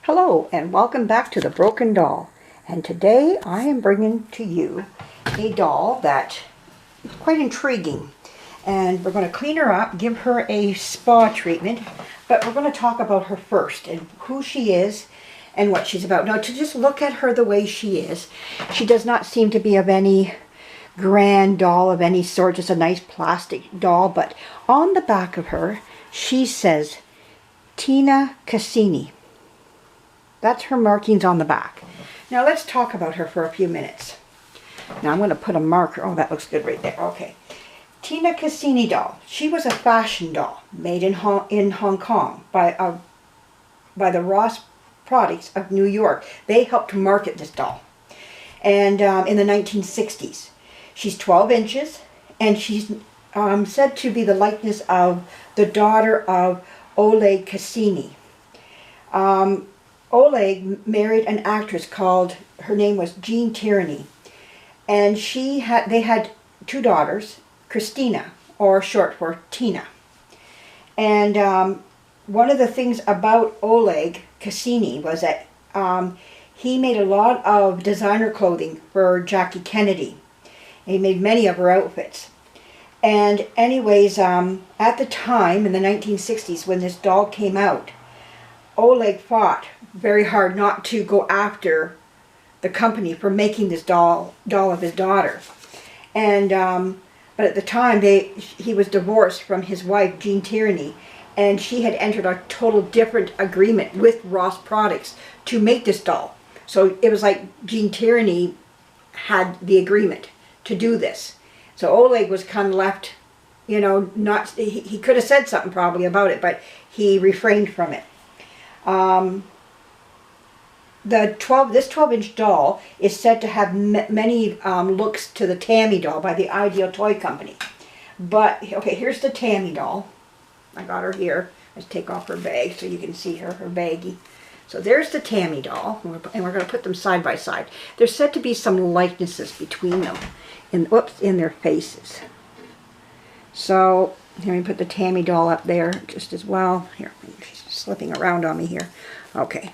Hello and welcome back to The Broken Doll. And today I am bringing to you a doll that is quite intriguing. And we're going to clean her up, give her a spa treatment, but we're going to talk about her first and who she is and what she's about. Now, to just look at her the way she is, she does not seem to be of any grand doll of any sort, just a nice plastic doll, but on the back of her, she says, Tina Cassini. That's her markings on the back. Now let's talk about her for a few minutes. Now I'm going to put a marker. Oh, that looks good right there. Okay. Tina Cassini doll. She was a fashion doll made in Hong Kong by the Ross Products of New York. They helped to market this doll. And in the 1960s. She's 12 inches and she's said to be the likeness of the daughter of Oleg Cassini. Oleg married an actress called, her name was Jean Tierney, and they had two daughters, Christina, or short for Tina. And one of the things about Oleg Cassini was that he made a lot of designer clothing for Jackie Kennedy. He made many of her outfits. And anyways, at the time, in the 1960s, when this doll came out, Oleg fought very hard not to go after the company for making this doll of his daughter. And but at the time he was divorced from his wife Jean Tierney, and she had entered a total different agreement with Ross Products to make this doll. So it was like Jean Tierney had the agreement to do this. So Oleg was kind of left, you know, not, he could have said something probably about it, but he refrained from it. This 12-inch doll is said to have many looks to the Tammy doll by the Ideal Toy Company. But, okay, here's the Tammy doll. I got her here. Let's take off her bag so you can see her baggie. So there's the Tammy doll, and we're going to put them side by side. There's said to be some likenesses between them, in their faces. So, here we put the Tammy doll up there just as well. Here, she's slipping around on me here. Okay.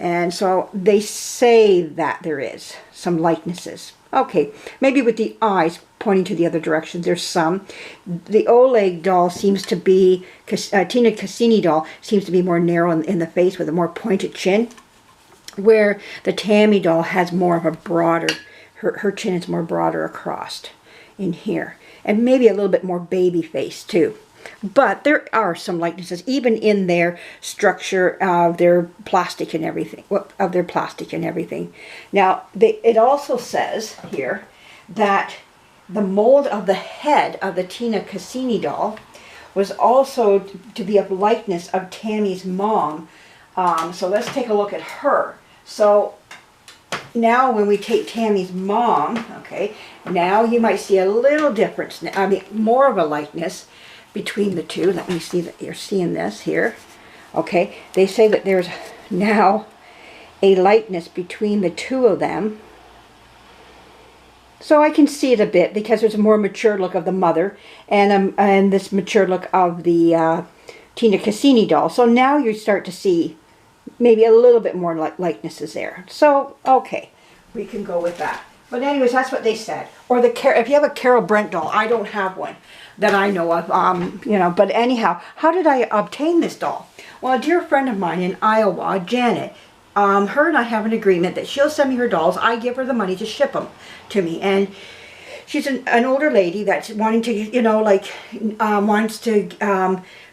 And so they say that there is some likenesses. Okay, maybe with the eyes pointing to the other direction, there's some. The Oleg doll seems to be, Tina Cassini doll seems to be more narrow in the face with a more pointed chin, where the Tammy doll has more of a broader, her chin is more broader across in here. And maybe a little bit more baby face too. But there are some likenesses, even in their structure of their plastic and everything. Now, it also says here that the mold of the head of the Tina Cassini doll was also to be of likeness of Tammy's mom. So let's take a look at her. So now when we take Tammy's mom, okay, now you might see a little difference. I mean, more of a likeness between the two. Let me see that you're seeing this here. Okay, they say that there's now a likeness between the two of them. So I can see it a bit because there's a more mature look of the mother and this mature look of the Tina Cassini doll. So now you start to see maybe a little bit more likenesses there. So, okay, we can go with that. But anyways, that's what they said. Or if you have a Carol Brent doll, I don't have one that I know of, you know. But anyhow, how did I obtain this doll? Well, a dear friend of mine in Iowa, Janet, her and I have an agreement that she'll send me her dolls. I give her the money to ship them to me. And she's an older lady that's wanting to, you know, like, wants to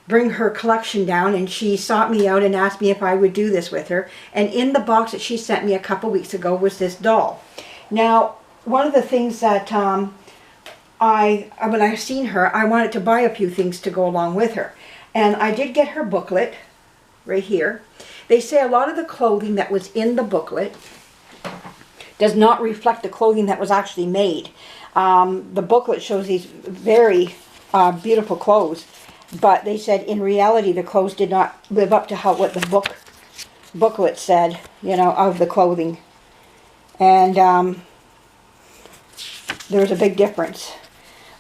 bring her collection down. And she sought me out and asked me if I would do this with her. And in the box that she sent me a couple weeks ago was this doll. Now, one of the things that when I've seen her, I wanted to buy a few things to go along with her. And I did get her booklet right here. They say a lot of the clothing that was in the booklet does not reflect the clothing that was actually made. The booklet shows these very beautiful clothes, but they said in reality the clothes did not live up to what the booklet said, you know, of the clothing. And there's a big difference.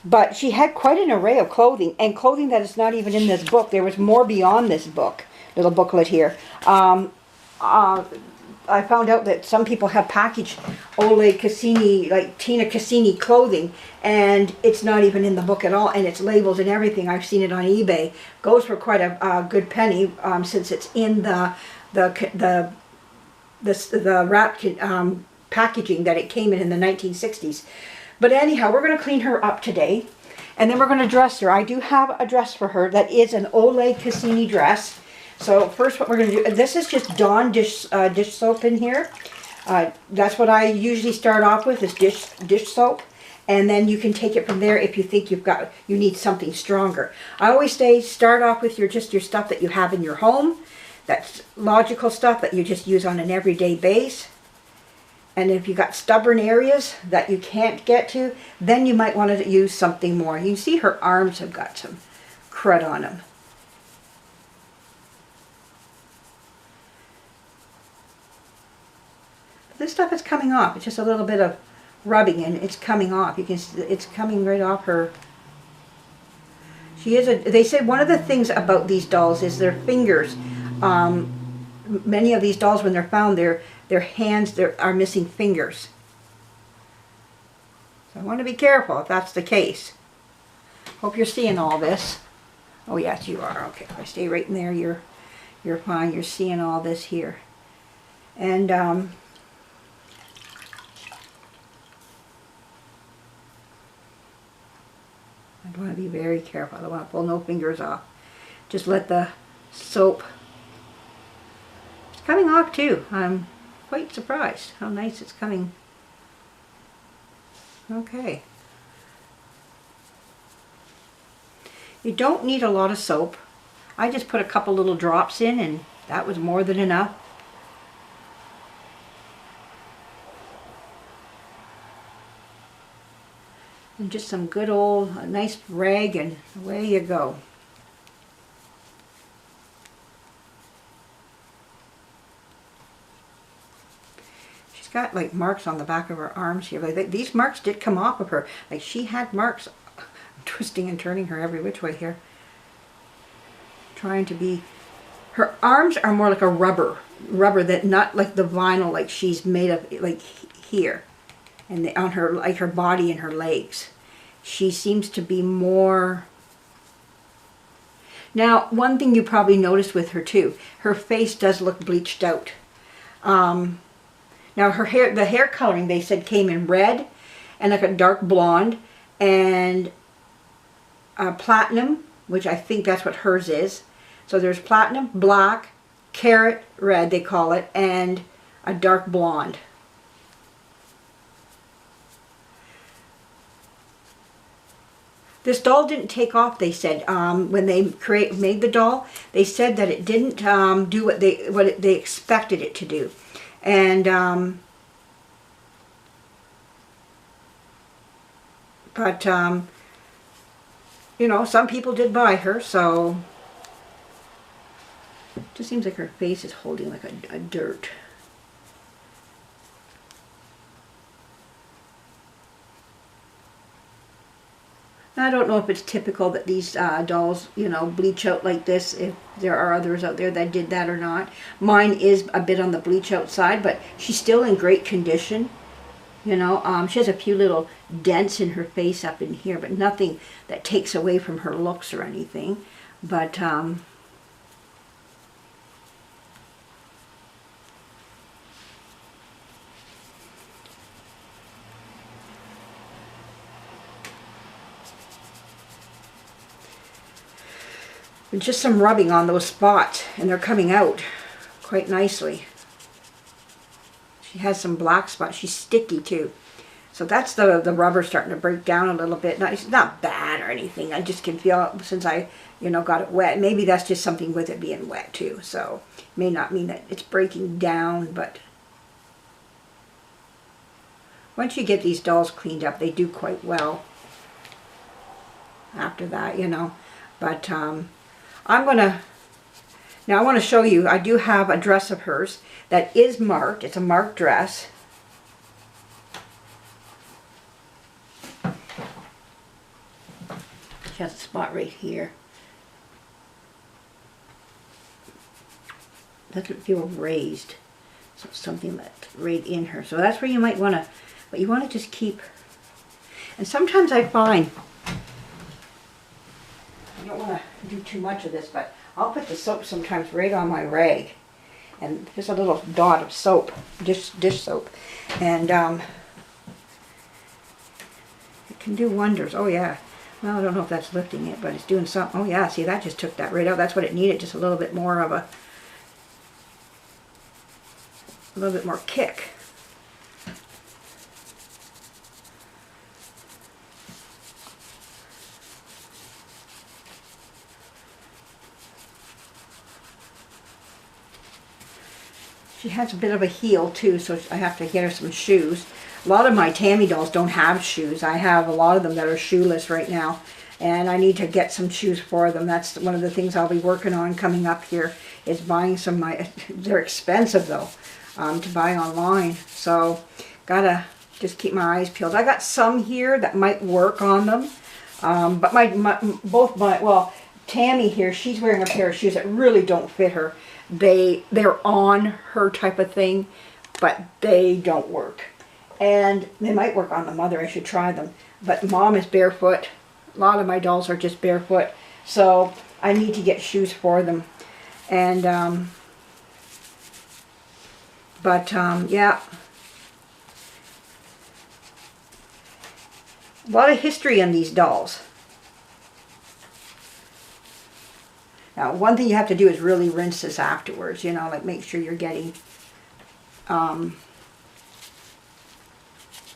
But she had quite an array of clothing, and clothing that is not even in this book. There was more beyond this book, little booklet here. I found out that some people have packaged Ole Cassini, like Tina Cassini clothing, and it's not even in the book at all, and it's labeled and everything. I've seen it on eBay. Goes for quite a good penny, since it's in the wrapped packaging that it came in the 1960s. But anyhow, we're going to clean her up today, and then we're going to dress her. I do have a dress for her that is an Ole Cassini dress. So first what we're going to do, this is just Dawn dish soap in here. That's what I usually start off with, is dish soap. And then you can take it from there if you think you need something stronger. I always say start off with your stuff that you have in your home. That's logical stuff that you just use on an everyday base. And if you've got stubborn areas that you can't get to, then you might want to use something more. You can see her arms have got some crud on them. This stuff is coming off. It's just a little bit of rubbing and it's coming off. You can see it's coming right off her. They said one of the things about these dolls is their fingers. Many of these dolls, when they're found, their hands are missing fingers. So I want to be careful if that's the case. Hope you're seeing all this. Oh yes, you are. Okay, if I stay right in there, you're fine. You're seeing all this here. And I want to be very careful. I don't want to pull no fingers off. Just let the soap. It's coming off too. I'm quite surprised how nice it's coming. Okay. You don't need a lot of soap. I just put a couple little drops in and that was more than enough. And just some good old, nice rag, and away you go. She's got like marks on the back of her arms here. Like these marks did come off of her. Like she had marks. I'm twisting and turning her every which way here. Trying to be... Her arms are more like a rubber that, not like the vinyl like she's made of, like here. And on her, like her body and her legs. She seems to be more... Now, one thing you probably noticed with her too, her face does look bleached out. Now her hair, the hair coloring they said came in red and like a dark blonde and platinum, which I think that's what hers is. So there's platinum, black, carrot red they call it, and a dark blonde. This doll didn't take off, they said, when they made the doll. They said that it didn't do what they expected it to do. And, you know, some people did buy her, so... It just seems like her face is holding like a dirt. I don't know if it's typical that these dolls, you know, bleach out like this, if there are others out there that did that or not. Mine is a bit on the bleach out side, but she's still in great condition. You know, she has a few little dents in her face up in here, but nothing that takes away from her looks or anything. But, just some rubbing on those spots, and they're coming out quite nicely. She has some black spots. She's sticky too. So that's the rubber starting to break down a little bit. Now, it's not bad or anything. I just can feel it since I, you know, got it wet. Maybe that's just something with it being wet too. So it may not mean that it's breaking down, but once you get these dolls cleaned up, they do quite well after that, you know. But I want to show you, I do have a dress of hers that is marked. It's a marked dress. She has a spot right here. doesn't feel raised. So it's something that's right in her. So that's where you might want to, but you want to just keep, and sometimes I find, you don't want to do too much of this, but I'll put the soap sometimes right on my rag. And just a little dot of soap, dish soap. And it can do wonders. Oh yeah. Well, I don't know if that's lifting it, but it's doing something. Oh yeah, see, that just took that right out. That's what it needed, just a little bit more of a little bit more kick. She has a bit of a heel too, so I have to get her some shoes. A lot of my Tammy dolls don't have shoes. I have a lot of them that are shoeless right now, and I need to get some shoes for them. That's one of the things I'll be working on coming up here, is buying some of my, they're expensive though, to buy online. So gotta just keep my eyes peeled. I got some here that might work on them, but well, Tammy here, she's wearing a pair of shoes that really don't fit her. They're on her type of thing, but they don't work. And they might work on the mother. I should try them. But Mom is barefoot. A lot of my dolls are just barefoot. So I need to get shoes for them. And, yeah. A lot of history in these dolls. Now, one thing you have to do is really rinse this afterwards, you know, like make sure you're getting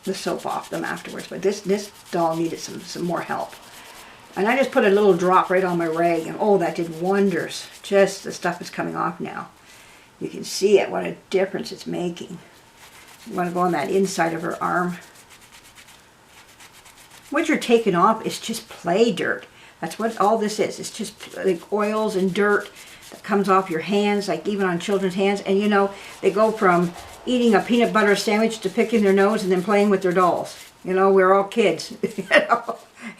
the soap off them afterwards. But this doll needed some more help. And I just put a little drop right on my rag, and oh, that did wonders. Just the stuff is coming off now. You can see it, what a difference it's making. You want to go on that inside of her arm. What you're taking off is just play dirt. That's what all this is. It's just like oils and dirt that comes off your hands, like even on children's hands. And you know, they go from eating a peanut butter sandwich to picking their nose and then playing with their dolls. You know, we're all kids, you know,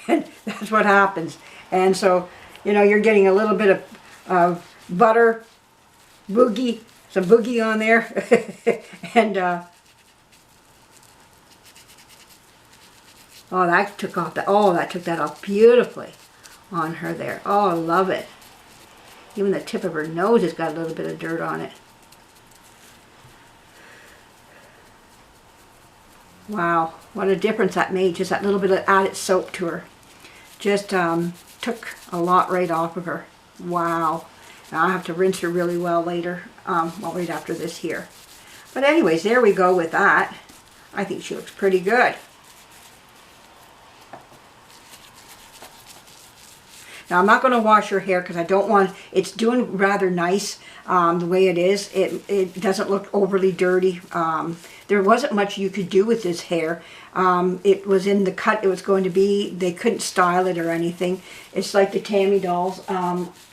and that's what happens. And so, you know, you're getting a little bit of butter, boogie, some boogie on there. And, oh, that took off that took that off beautifully on her there. Oh, I love it. Even the tip of her nose has got a little bit of dirt on it. Wow, what a difference that made. Just that little bit of added soap to her. Just took a lot right off of her. Wow. Now I have to rinse her really well later, well, right after this here. But anyways, there we go with that. I think she looks pretty good. Now I'm not going to wash her hair because I don't want, it's doing rather nice the way it is. It doesn't look overly dirty. There wasn't much you could do with this hair. It was in the cut it was going to be. They couldn't style it or anything. It's like the Tammy dolls,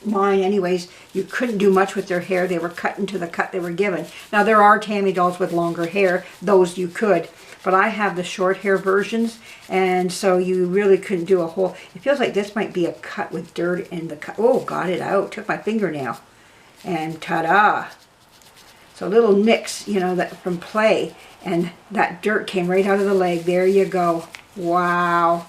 mine anyways, you couldn't do much with their hair. They were cut into the cut they were given. Now there are Tammy dolls with longer hair. Those you could. But I have the short hair versions, and so you really couldn't do a whole, it feels like this might be a cut with dirt in the cut. Oh, got it out. Took my fingernail. And ta-da. So a little nicks, you know, that from play, and that dirt came right out of the leg. There you go. Wow.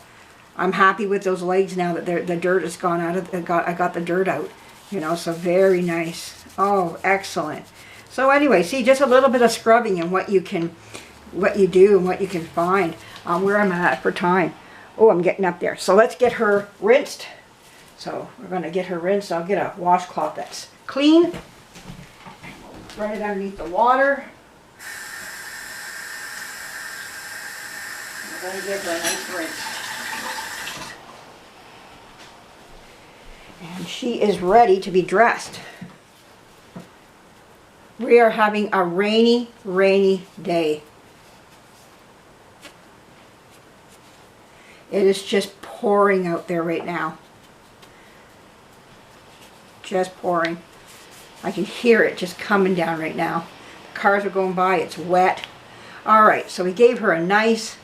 I'm happy with those legs now that the dirt has gone out of, I got the dirt out. You know, so very nice. Oh, excellent. So anyway, see, just a little bit of scrubbing and what you do and what you can find, where I'm at for time. Oh, I'm getting up there. So let's get her rinsed. So we're going to get her rinsed. I'll get a washcloth that's clean. Run it underneath the water. We're going to give her a nice rinse. And she is ready to be dressed. We are having a rainy, rainy day. It is just pouring out there right now. Just pouring. I can hear it just coming down right now. The cars are going by. It's wet. Alright, so we gave her a nice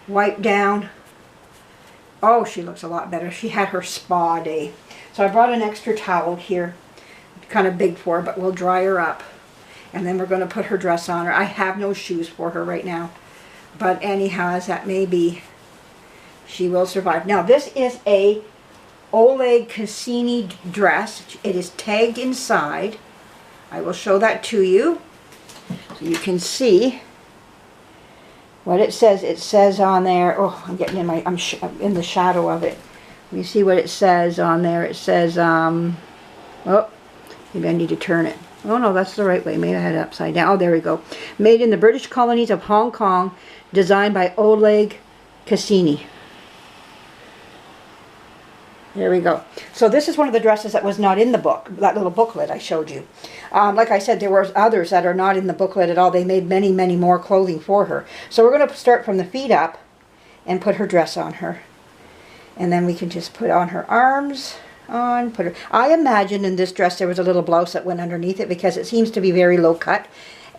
wipe down. Oh, she looks a lot better. She had her spa day. So I brought an extra towel here. Kind of big for her, but we'll dry her up. And then we're going to put her dress on her. I have no shoes for her right now. But anyhow, as that may be, she will survive. Now, this is a Tina Cassini dress. It is tagged inside. I will show that to you so you can see what it says. It says on there, oh, I'm getting in my, I'm in the shadow of it. Let me see what it says on there. It says, oh, maybe I need to turn it. Oh no, that's the right way. Maybe I had it upside down. Oh, there we go. Made in the British colonies of Hong Kong, designed by Tina Cassini. There we go. So this is one of the dresses that was not in the book, that little booklet I showed you. Like I said, there were others that are not in the booklet at all. They made many, many more clothing for her. So we're going to start from the feet up and put her dress on her. And then we can just put on her arms, put her. I imagine in this dress there was a little blouse that went underneath it because it seems to be very low cut.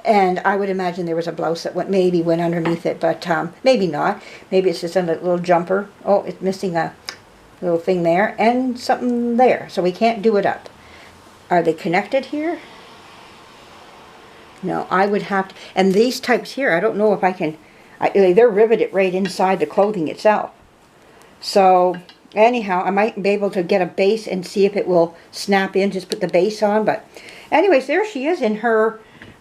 And I would imagine there was a blouse that maybe went underneath it, but maybe not. Maybe it's just a little jumper. Oh, it's missing a little thing there and something there, so we can't do it up. Are they connected here? No, I would have to. And these types here, I don't know if I can. They're riveted right inside the clothing itself. So anyhow, I might be able to get a base and see if it will snap in. Just put the base on. But anyways, there she is in her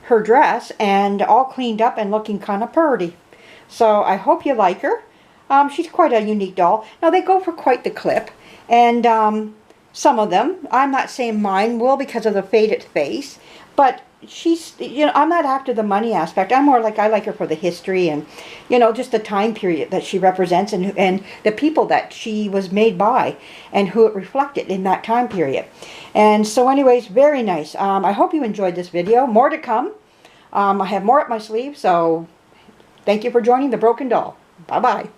dress and all cleaned up and looking kind of pretty. So I hope you like her. She's quite a unique doll. Now, they go for quite the clip, and some of them, I'm not saying mine will because of the faded face, but she's, you know, I'm not after the money aspect. I'm more like, I like her for the history and, you know, just the time period that she represents and the people that she was made by and who it reflected in that time period. And so anyways, very nice. I hope you enjoyed this video. More to come. I have more up my sleeve, so thank you for joining The Broken Doll. Bye-bye.